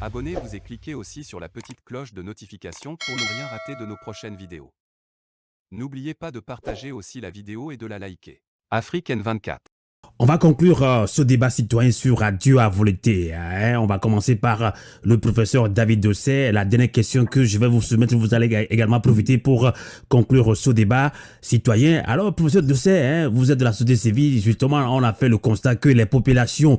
Abonnez-vous et cliquez aussi sur la petite cloche de notification pour ne rien rater de nos prochaines vidéos. N'oubliez pas de partager aussi la vidéo et de la liker. Afrique N24. On va conclure ce débat citoyen sur Adieu à volonté. On va commencer par le professeur David Dosset. La dernière question que je vais vous soumettre, vous allez également profiter pour conclure ce débat citoyen. Alors, professeur Dosset, vous êtes de la société civile. Justement, on a fait le constat que les populations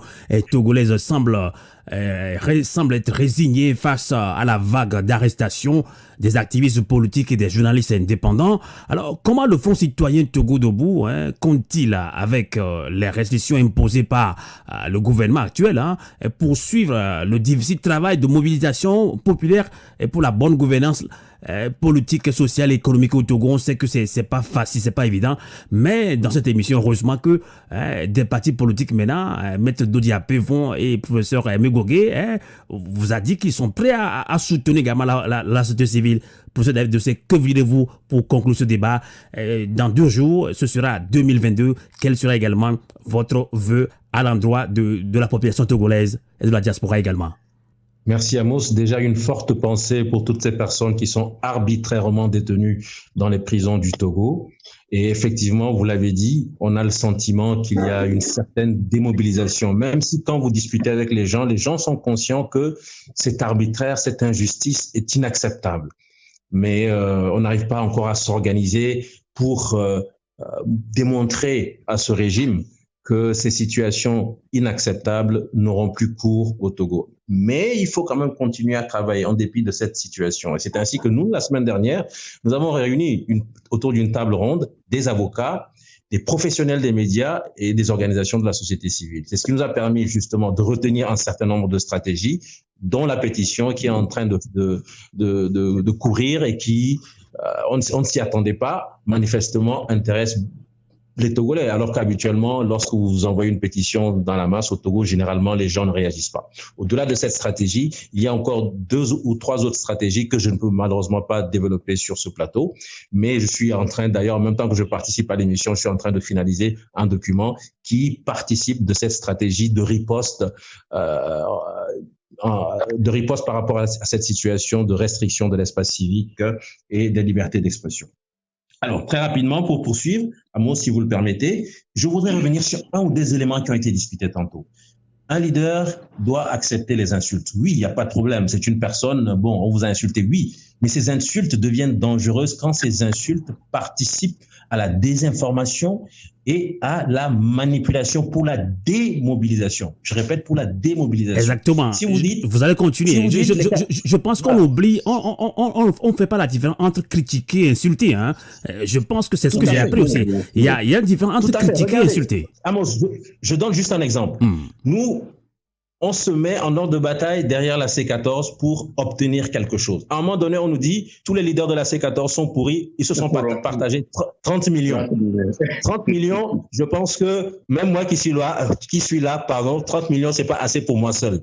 togolaises semblent être résignées face à la vague d'arrestations des activistes politiques et des journalistes indépendants. Alors, comment le Fonds citoyen Togo Debout compte-t-il, avec les restrictions imposées par le gouvernement actuel, poursuivre le difficile travail de mobilisation populaire et pour la bonne gouvernance politique, sociale et économique au Togo? On sait que c'est pas facile, c'est pas évident, mais dans cette émission, heureusement que des partis politiques maintenant, Maître Dodiapé et professeur Megogué, vous a dit qu'ils sont prêts à soutenir également la société civile. Professeur David Dosset, que voulez-vous pour conclure ce débat? Dans 2 jours, ce sera 2022. Quel sera également votre vœu à l'endroit de la population togolaise et de la diaspora également? Merci Amos. Déjà une forte pensée pour toutes ces personnes qui sont arbitrairement détenues dans les prisons du Togo. Et effectivement, vous l'avez dit, on a le sentiment qu'il y a une certaine démobilisation. Même si quand vous discutez avec les gens sont conscients que c'est arbitraire, cette injustice est inacceptable. Mais on n'arrive pas encore à s'organiser pour démontrer à ce régime que ces situations inacceptables n'auront plus cours au Togo. Mais il faut quand même continuer à travailler en dépit de cette situation. Et c'est ainsi que nous, la semaine dernière, nous avons réuni autour d'une table ronde des avocats, des professionnels des médias et des organisations de la société civile. C'est ce qui nous a permis justement de retenir un certain nombre de stratégies, dont la pétition qui est en train de courir et qui, on ne s'y attendait pas, manifestement intéresse les Togolais, alors qu'habituellement, lorsque vous envoyez une pétition dans la masse au Togo, généralement, les gens ne réagissent pas. Au-delà de cette stratégie, il y a encore 2 ou 3 autres stratégies que je ne peux malheureusement pas développer sur ce plateau. Mais je suis en train, d'ailleurs, en même temps que je participe à l'émission, je suis en train de finaliser un document qui participe de cette stratégie de riposte par rapport à cette situation de restriction de l'espace civique et des libertés d'expression. Alors, très rapidement, pour poursuivre, Amos, si vous le permettez, je voudrais revenir sur un ou des éléments qui ont été discutés tantôt. Un leader doit accepter les insultes. Oui, il n'y a pas de problème. C'est une personne, bon, on vous a insulté, oui. Mais ces insultes deviennent dangereuses quand ces insultes participent à la désinformation et à la manipulation pour la démobilisation. Je répète, pour la démobilisation. Exactement. Si vous allez continuer. Je pense qu'on oublie, on fait pas la différence entre critiquer et insulter. Je pense que c'est ce que j'ai appris aussi. Il y a une différence entre critiquer et insulter. Amos, je donne juste un exemple. Nous, on se met en ordre de bataille derrière la C14 pour obtenir quelque chose. À un moment donné, on nous dit tous les leaders de la C14 sont pourris, ils se sont partagés 30 millions. 30 millions, je pense que même moi qui suis là, 30 millions, c'est pas assez pour moi seul.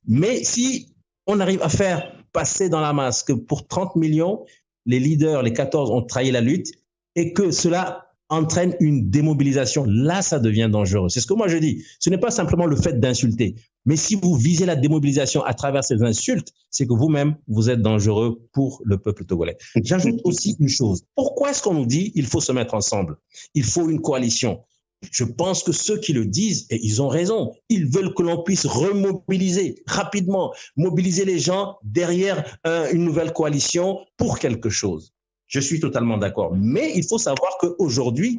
Mais si on arrive à faire passer dans la masse que pour 30 millions, les leaders, les 14 ont trahi la lutte et que cela entraîne une démobilisation, là, ça devient dangereux. C'est ce que moi je dis. Ce n'est pas simplement le fait d'insulter. Mais si vous visez la démobilisation à travers ces insultes, c'est que vous-même, vous êtes dangereux pour le peuple togolais. J'ajoute aussi une chose. Pourquoi est-ce qu'on nous dit qu'il faut se mettre ensemble? Il faut une coalition. Je pense que ceux qui le disent, et ils ont raison, ils veulent que l'on puisse remobiliser rapidement, mobiliser les gens derrière une nouvelle coalition pour quelque chose. Je suis totalement d'accord. Mais il faut savoir qu'aujourd'hui,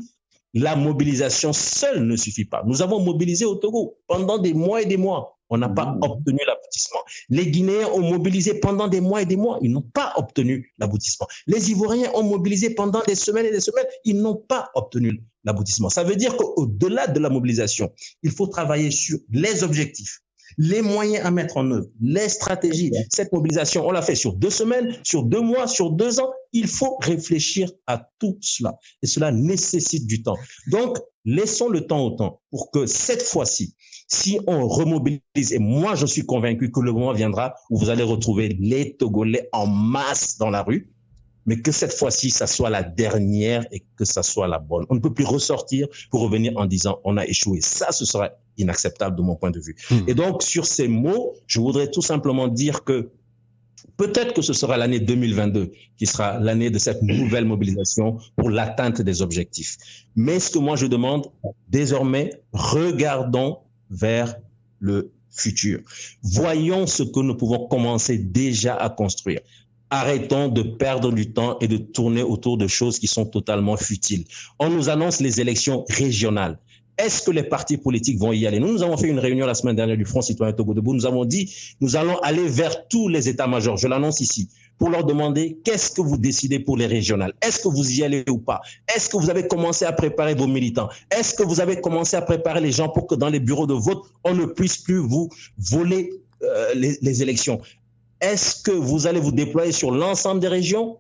la mobilisation seule ne suffit pas. Nous avons mobilisé au Togo pendant des mois et des mois. On n'a pas obtenu l'aboutissement. Les Guinéens ont mobilisé pendant des mois et des mois. Ils n'ont pas obtenu l'aboutissement. Les Ivoiriens ont mobilisé pendant des semaines et des semaines. Ils n'ont pas obtenu l'aboutissement. Ça veut dire qu'au-delà de la mobilisation, il faut travailler sur les objectifs, les moyens à mettre en œuvre, les stratégies. Cette mobilisation, on l'a fait sur 2 semaines, sur 2 mois, sur 2 ans. Il faut réfléchir à tout cela. Et cela nécessite du temps. Donc, laissons le temps au temps pour que cette fois-ci, si on remobilise, et moi je suis convaincu que le moment viendra où vous allez retrouver les Togolais en masse dans la rue, mais que cette fois-ci, ça soit la dernière et que ça soit la bonne. On ne peut plus ressortir pour revenir en disant on a échoué. Ça, ce sera inacceptable de mon point de vue. Et donc, sur ces mots, je voudrais tout simplement dire que peut-être que ce sera l'année 2022 qui sera l'année de cette nouvelle mobilisation pour l'atteinte des objectifs. Mais ce que moi je demande, désormais, regardons vers le futur. Voyons ce que nous pouvons commencer déjà à construire. Arrêtons de perdre du temps et de tourner autour de choses qui sont totalement futiles. On nous annonce les élections régionales. Est-ce que les partis politiques vont y aller? Nous avons fait une réunion la semaine dernière du Front citoyen Togo Debout. Nous avons dit, nous allons aller vers tous les états-majors, je l'annonce ici, pour leur demander qu'est-ce que vous décidez pour les régionales? Est-ce que vous y allez ou pas? Est-ce que vous avez commencé à préparer vos militants? Est-ce que vous avez commencé à préparer les gens pour que dans les bureaux de vote, on ne puisse plus vous voler les élections? Est-ce que vous allez vous déployer sur l'ensemble des régions?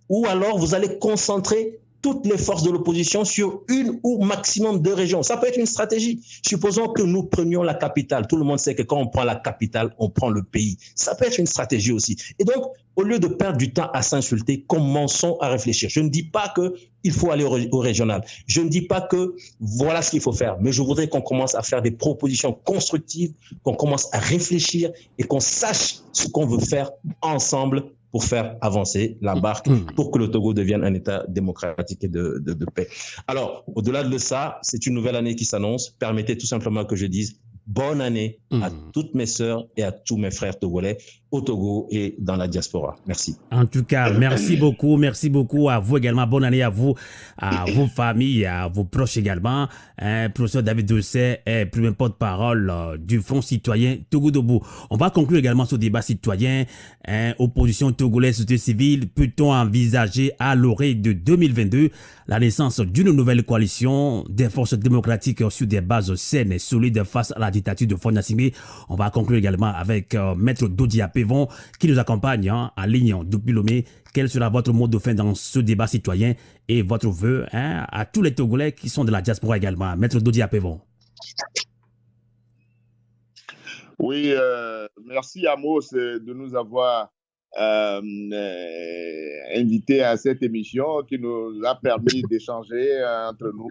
Ou alors vous allez concentrer toutes les forces de l'opposition sur une ou maximum deux régions? Ça peut être une stratégie. Supposons que nous prenions la capitale. Tout le monde sait que quand on prend la capitale, on prend le pays. Ça peut être une stratégie aussi. Et donc, au lieu de perdre du temps à s'insulter, commençons à réfléchir. Je ne dis pas qu'il faut aller au régional. Je ne dis pas que voilà ce qu'il faut faire. Mais je voudrais qu'on commence à faire des propositions constructives, qu'on commence à réfléchir et qu'on sache ce qu'on veut faire ensemble pour faire avancer la barque, pour que le Togo devienne un État démocratique et de paix. Alors, au-delà de ça, c'est une nouvelle année qui s'annonce. Permettez tout simplement que je dise bonne année à toutes mes sœurs et à tous mes frères togolais au Togo et dans la diaspora. Merci. En tout cas, merci beaucoup à vous également. Bonne année à vous, à vos familles, à vos proches également. Professeur David Doucet est premier porte-parole du Front citoyen Togo Debout. On va conclure également ce débat citoyen. Opposition togolaise, société civile, peut-on envisager à l'orée de 2022 la naissance d'une nouvelle coalition des forces démocratiques sur des bases saines et solides face à la dictature de Faure Gnassingbé? On va conclure également avec Maître Dodia Pévon qui nous accompagne en ligne depuis Lomé. Quel sera votre mot de fin dans ce débat citoyen et votre vœu à tous les Togolais qui sont de la diaspora également? Maître Dodia Pévon. Oui, merci Amos de nous avoir invité à cette émission qui nous a permis d'échanger entre nous,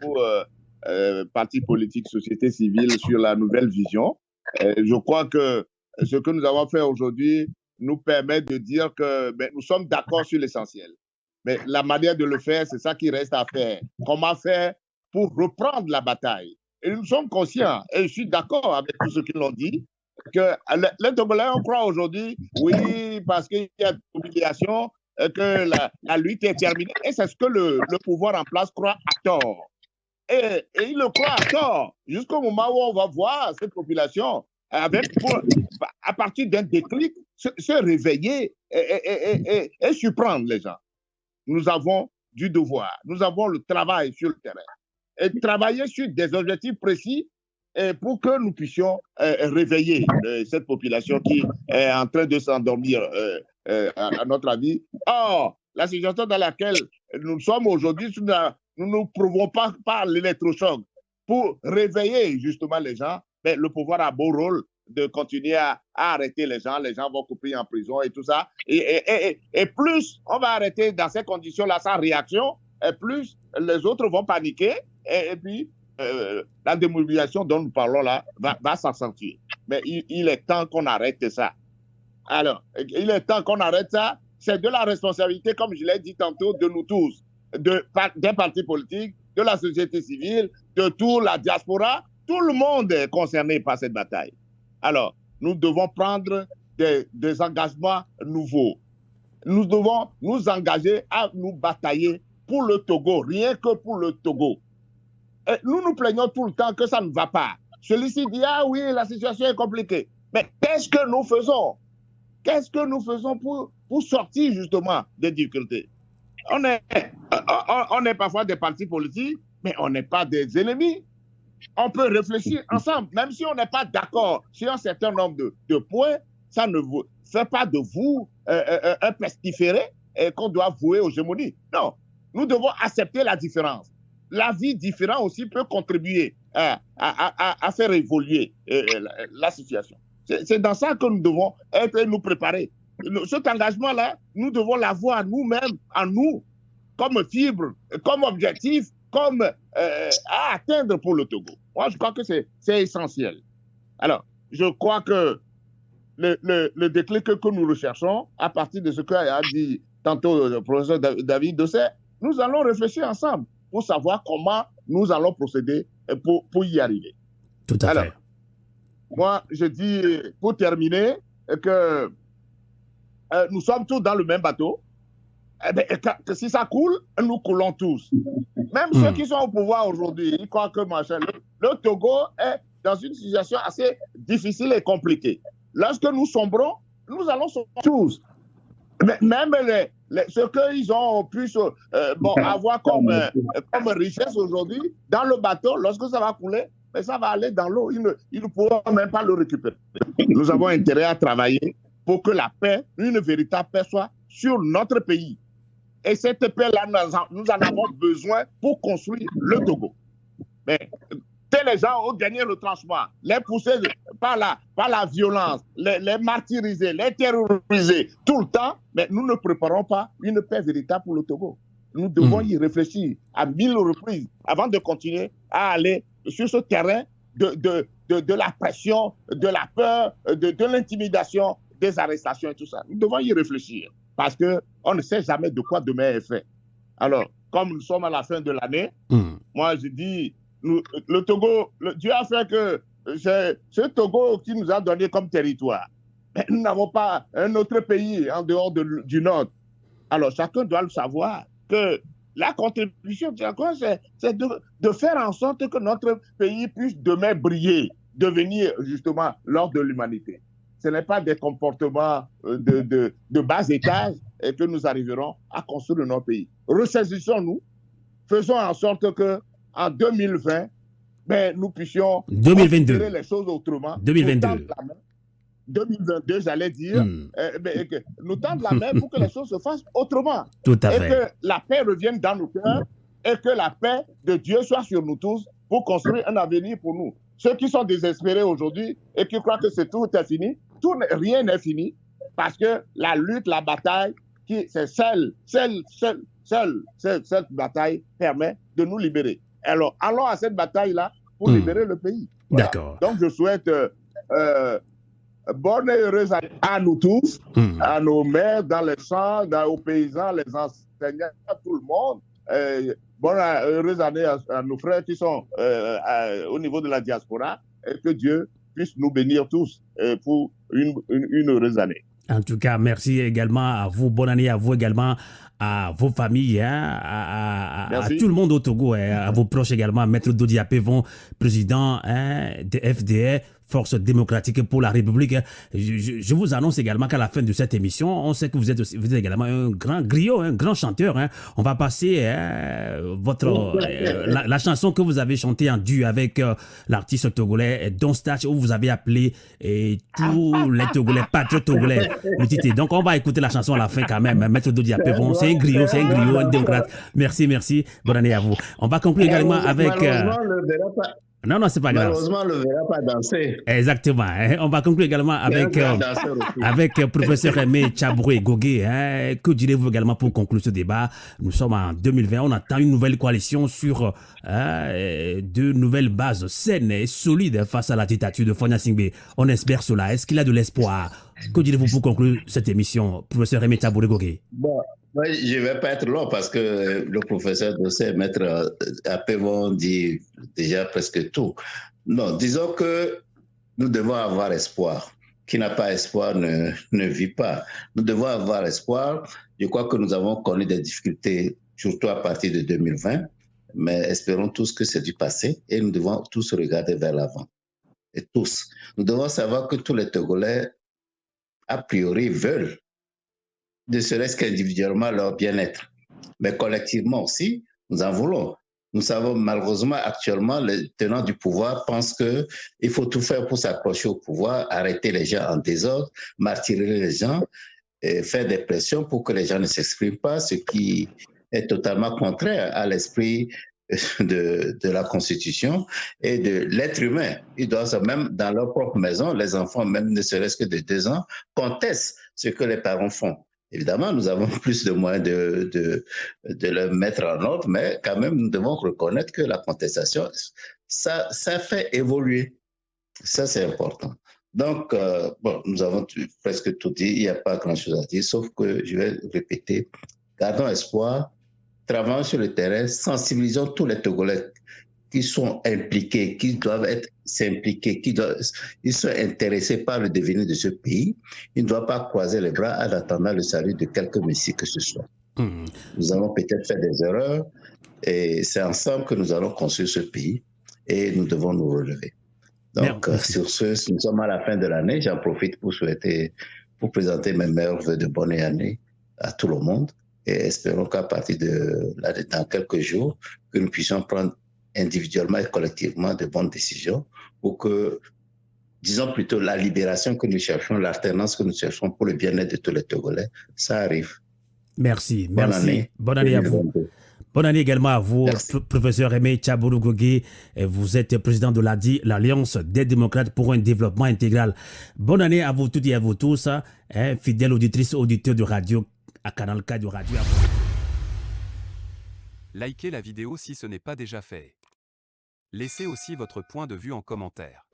partis politiques, société civile, sur la nouvelle vision. Je crois que ce que nous avons fait aujourd'hui nous permet de dire que nous sommes d'accord sur l'essentiel. Mais la manière de le faire, c'est ça qui reste à faire. Comment faire pour reprendre la bataille? Et nous sommes conscients, et je suis d'accord avec tous ceux qui l'ont dit, que les Togolais, on croit aujourd'hui, oui, parce qu'il y a une humiliation, que la lutte est terminée. Et c'est ce que le pouvoir en place croit à tort. Et il le croit à tort, jusqu'au moment où on va voir cette population, à partir d'un déclic, se réveiller et surprendre les gens. Nous avons du devoir, nous avons le travail sur le terrain. Et travailler sur des objectifs précis pour que nous puissions réveiller cette population qui est en train de s'endormir, à notre avis. Or, la situation dans laquelle nous sommes aujourd'hui, nous ne prouvons pas par l'électrochoc pour réveiller justement les gens. Mais le pouvoir a beau rôle de continuer à arrêter les gens vont couper en prison et tout ça. Et plus on va arrêter dans ces conditions-là sans réaction, et plus les autres vont paniquer et puis la démobilisation dont nous parlons là va s'accentuer. Mais il est temps qu'on arrête ça. Alors, il est temps qu'on arrête ça. C'est de la responsabilité, comme je l'ai dit tantôt, de nous tous, des partis politiques, de la société civile, de toute la diaspora. Tout le monde est concerné par cette bataille. Alors, nous devons prendre des engagements nouveaux. Nous devons nous engager à nous batailler pour le Togo, rien que pour le Togo. Et nous nous plaignons tout le temps que ça ne va pas. Celui-ci dit, ah oui, la situation est compliquée. Mais qu'est-ce que nous faisons? Qu'est-ce que nous faisons pour sortir justement des difficultés? On est parfois des partis politiques, mais on n'est pas des ennemis. On peut réfléchir ensemble, même si on n'est pas d'accord sur un certain nombre de points, ça ne vous fait pas de vous un pestiféré qu'on doit vouer aux gémonies. Non, nous devons accepter la différence. La vie différente aussi peut contribuer à faire évoluer la situation. C'est dans ça que nous devons nous préparer. Cet engagement-là, nous devons l'avoir nous-mêmes, en nous, comme fibre, comme objectif, comme à atteindre pour le Togo. Moi, je crois que c'est essentiel. Alors, je crois que le déclic que nous recherchons, à partir de ce qu'a dit tantôt le professeur David Dosset, nous allons réfléchir ensemble pour savoir comment nous allons procéder pour y arriver. Tout à fait. Moi, je dis, pour terminer, que nous sommes tous dans le même bateau. Que si ça coule, nous coulons tous. Même ceux qui sont au pouvoir aujourd'hui, ils croient que le Togo est dans une situation assez difficile et compliquée. Lorsque nous sombrons, nous allons sombrer tous. Mais même ce qu'ils ont pu avoir comme richesse aujourd'hui, dans le bateau, lorsque ça va couler, mais ça va aller dans l'eau. Ils ne pourront même pas le récupérer. Nous avons intérêt à travailler pour que la paix, une véritable paix, soit sur notre pays. Et cette paix-là, nous en avons besoin pour construire le Togo. Mais les gens ont gagné le transport, les pousser par la violence, les martyriser, les terroriser tout le temps, mais nous ne préparons pas une paix véritable pour le Togo. Nous devons y réfléchir à 1000 reprises avant de continuer à aller sur ce terrain de la pression, de la peur, de l'intimidation, des arrestations et tout ça. Nous devons y réfléchir parce qu'on ne sait jamais de quoi demain est fait. Alors, comme nous sommes à la fin de l'année, moi je dis, le Togo, Dieu a fait que ce Togo qui nous a donné comme territoire, mais nous n'avons pas un autre pays en dehors du Nord. Alors, chacun doit le savoir que la contribution, c'est de faire en sorte que notre pays puisse demain briller, devenir justement l'ordre de l'humanité. Ce n'est pas des comportements de bas étage et que nous arriverons à construire notre pays. Ressaisissons-nous, faisons en sorte que en 2020, nous puissions 2022. considérer les choses autrement. 2022. 2022, j'allais dire, nous tendre la main pour que les choses se fassent autrement. Tout à fait. Et que la paix revienne dans nos cœurs et que la paix de Dieu soit sur nous tous pour construire un avenir pour nous. Ceux qui sont désespérés aujourd'hui et qui croient que tout est fini, rien n'est fini parce que la lutte, la bataille, c'est cette bataille permet de nous libérer. Alors, allons à cette bataille-là pour libérer le pays. Voilà. D'accord. Donc, je souhaite bonne et heureuse année à nous tous, à nos mères dans les champs, aux paysans, les enseignants, à tout le monde. Bonne et heureuse année à nos frères qui sont au niveau de la diaspora et que Dieu puisse nous bénir tous pour une heureuse année. En tout cas, merci également à vous. Bonne année à vous également, à vos familles, à tout le monde au Togo, à vos proches également. Maître Dodi Apevon, président de FDR, Force démocratique pour la République. Je vous annonce également qu'à la fin de cette émission, on sait que vous êtes également un grand griot, un grand chanteur. On va passer la chanson que vous avez chantée en duo avec l'artiste togolais Don Starch, où vous avez appelé tous les Togolais, patriotes togolais, le titre. Donc on va écouter la chanson à la fin quand même. Maître Dodi Apevon, c'est un griot, un démocrate. Merci. Bonne année à vous. On va conclure également avec... Non, c'est pas grave. Malheureusement, le verra pas danser. Exactement. On va conclure également avec professeur Aimé Tchabroué Gogué. Que direz-vous également pour conclure ce débat? Nous sommes en 2020. On attend une nouvelle coalition sur de nouvelles bases saines et solides face à la dictature de Fonia Singbe. On espère cela. Est-ce qu'il y a de l'espoir? Que direz-vous pour conclure cette émission, professeur Aimé Tchabroué Gogué? Bon. Je ne vais pas être long parce que le professeur Dosset, maître Apevon dit déjà presque tout. Non, disons que nous devons avoir espoir. Qui n'a pas espoir ne vit pas. Nous devons avoir espoir. Je crois que nous avons connu des difficultés, surtout à partir de 2020, mais espérons tous que c'est du passé et nous devons tous regarder vers l'avant. Et tous. Nous devons savoir que tous les Togolais, a priori, veulent ne serait-ce qu'individuellement leur bien-être. Mais collectivement aussi, nous en voulons. Nous savons malheureusement actuellement, les tenants du pouvoir pensent qu'il faut tout faire pour s'accrocher au pouvoir, arrêter les gens en désordre, martyrer les gens, et faire des pressions pour que les gens ne s'expriment pas, ce qui est totalement contraire à l'esprit de la Constitution et de l'être humain. Ils doivent même dans leur propre maison, les enfants, même ne serait-ce que de 2 ans, contestent ce que les parents font. Évidemment, nous avons plus de moyens de le mettre en ordre, mais quand même, nous devons reconnaître que la contestation, ça fait évoluer. Ça, c'est important. Donc, bon, nous avons presque tout dit, il n'y a pas grand-chose à dire, sauf que je vais répéter, gardons espoir, travaillons sur le terrain, sensibilisons tous les Togolais qui sont impliqués, qui doivent être s'impliquer, ils sont intéressés par le devenir de ce pays. Ils ne doivent pas croiser les bras en attendant le salut de quelque messie que ce soit. Nous allons peut-être faire des erreurs et c'est ensemble que nous allons construire ce pays et nous devons nous relever. Donc, sur ce, nous sommes à la fin de l'année. J'en profite pour présenter mes meilleurs vœux de bonne année à tout le monde et espérons qu'à partir dans quelques jours, que nous puissions prendre individuellement et collectivement de bonnes décisions pour que, disons plutôt, la libération que nous cherchons, l'alternance que nous cherchons pour le bien-être de tous les Togolais, ça arrive. Merci, merci. Bonne année à vous. Bonne année également à vous, professeur Aimé Tchaboulou Gogé. Vous êtes président de l'Alliance des démocrates pour un développement intégral. Bonne année à vous toutes et à vous tous, fidèles auditrices, auditeurs de radio, à Canal K de Radio. Likez la vidéo si ce n'est pas déjà fait. Laissez aussi votre point de vue en commentaire.